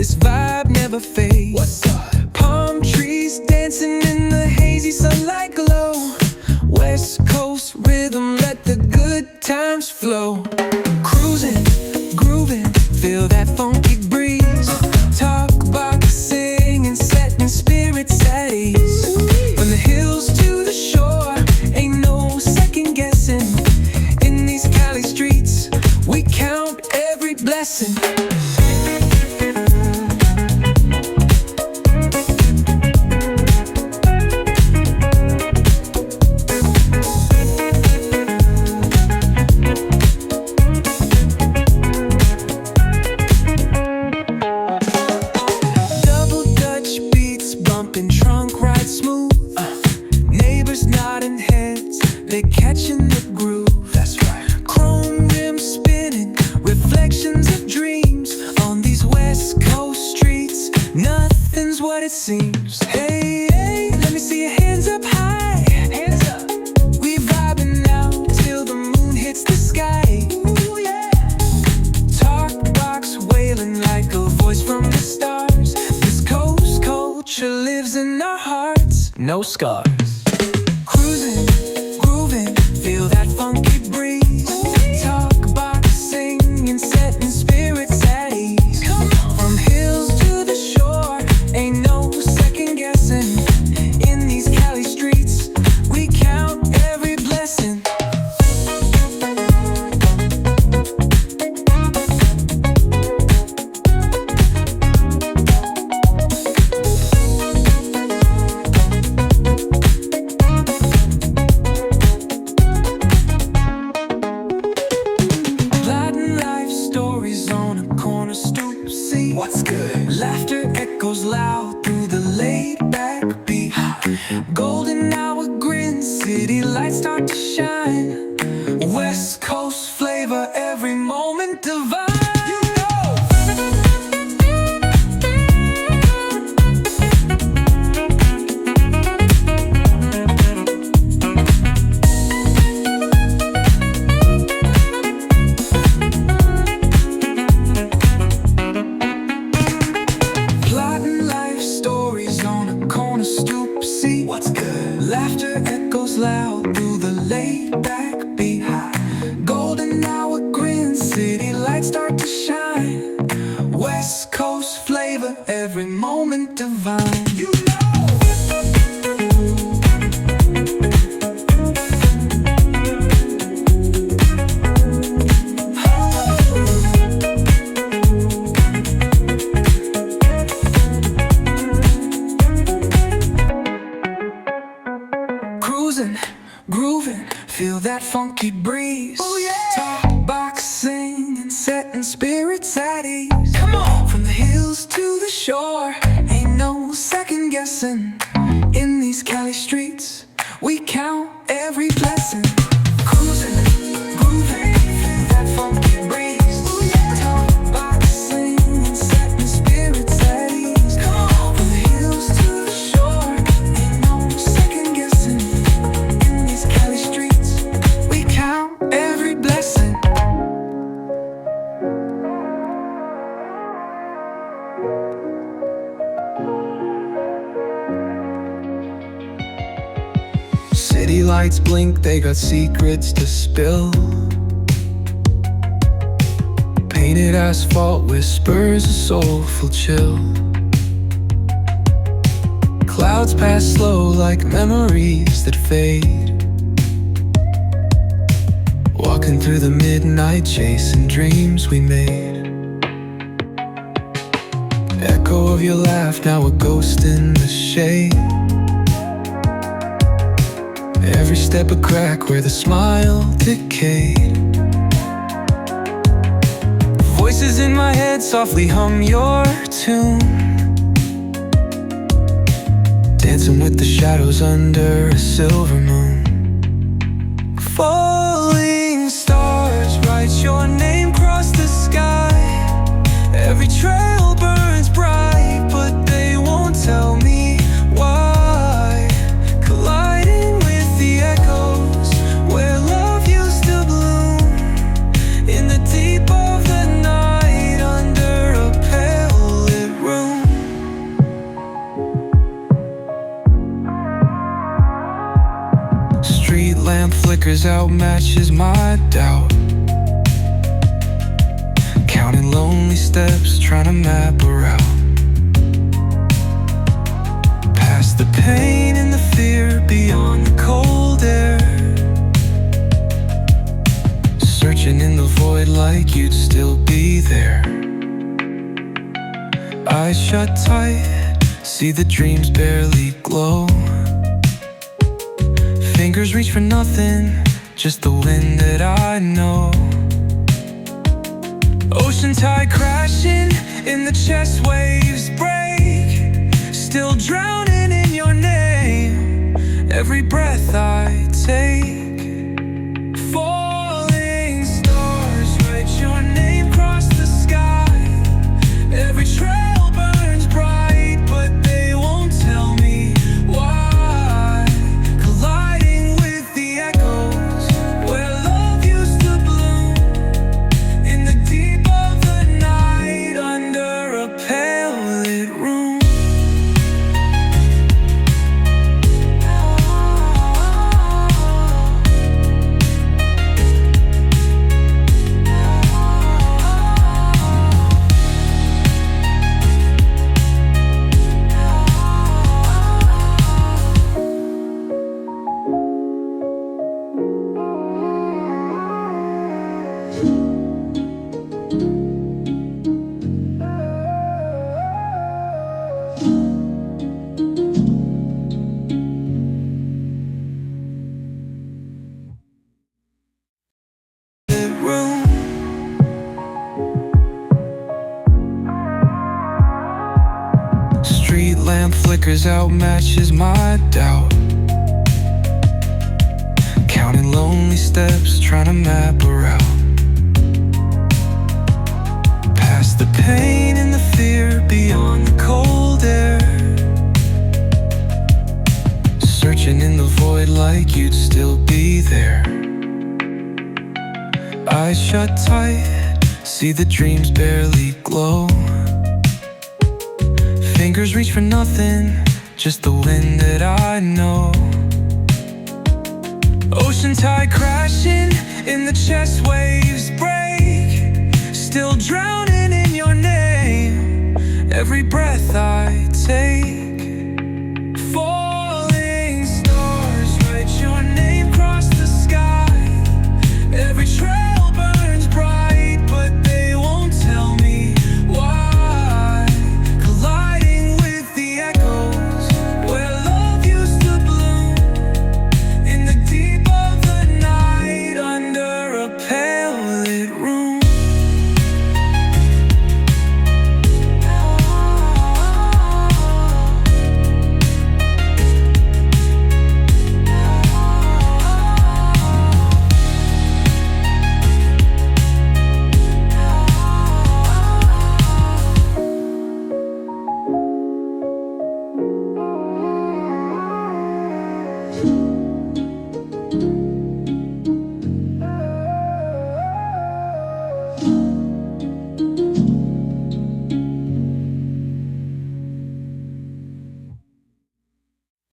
This vibe never fades. What's up? Palm trees dancing in the hazy sunlight glow. West Coast rhythm, let the good times flow. Cruising, grooving, feel that funky breeze. Talk, box, singing, setting spirits at ease. From the hills to the shore, ain't no second guessing. In these Cali streets, we count every blessing. Nodding heads, they're catching the groove. That's right. Chrome rims spinning, reflections of dreams. On these West Coast streets, nothing's what it seems. Hey, hey, let me see your hands up high. Hands up. We vibing now till the moon hits the sky. Ooh, yeah. Talk box wailing like a voice from the stars. This coast culture lives in our hearts, no scars. Cruising, grooving, feel that funky breeze. Talk box singing, setting spirits at ease. From hills to the shore, ain't no second guessing. In these Cali streets, we count every blessing. What's good? Laughter echoes loud through the laid-back beat. Golden hour grins, city lights start to shine. West Coast flavor, every moment divine. You know. What's good? Laughter echoes loud through the laid-back beat. Golden hour grins, city lights start to shine. West Coast flavor, every moment divine. You know. Cruising, grooving, feel that funky breeze. Oh yeah. Talk box singing, setting spirits at ease. Come on. From the hills to the shore, ain't no second guessing. In these Cali streets, we count every blessing. Cruising, grooving, feel that funky breeze. Oh yeah. Talk box singing, setting spirits at ease. Come on. From the hills to the shore, ain't no second guessing. In these Cali streets, we count every blessing. City lights blink, they got secrets to spill. Painted asphalt whispers a soulful chill. Clouds pass slow like memories that fade. Walking through the midnight, chasing dreams we made. Echo of your laugh, now a ghost in the shade. Every step a crack where the smile decayed. Voices in my head softly hum your tune, dancing with the shadows under a silver moon. Falling stars write your name across the sky. Every trail burns bright, but they won't tell me why. Colliding with the echoes where love used to bloom. In the deep of the night, under a pale lit flickers out matches my doubt. Counting lonely steps, trying to map a route. Past the pain and the fear, beyond the cold air. Searching in the void like you'd still be there. Eyes shut tight, see the dreams barely glow. Fingers reach for nothing, just the wind that I know. Ocean tide crashing, in the chest waves break. Still drowning in your name, every breath I take. Falling stars, write your name across the sky. Every trail burns bright, but they won't tell me why. Colliding with the echoes, where love used to bloom. In the deep of the night, under a pale lit room. Street lamp flickers out matches my doubt. Counting lonely steps, trying to map a route. Past the pain and the fear, beyond the cold air. Searching in the void like you'd still be there. Eyes shut tight, see the dreams barely glow. Fingers reach for nothing, just the wind that I know. Ocean tide crashing, in the chest waves break. Still drowning in your name, every breath I take.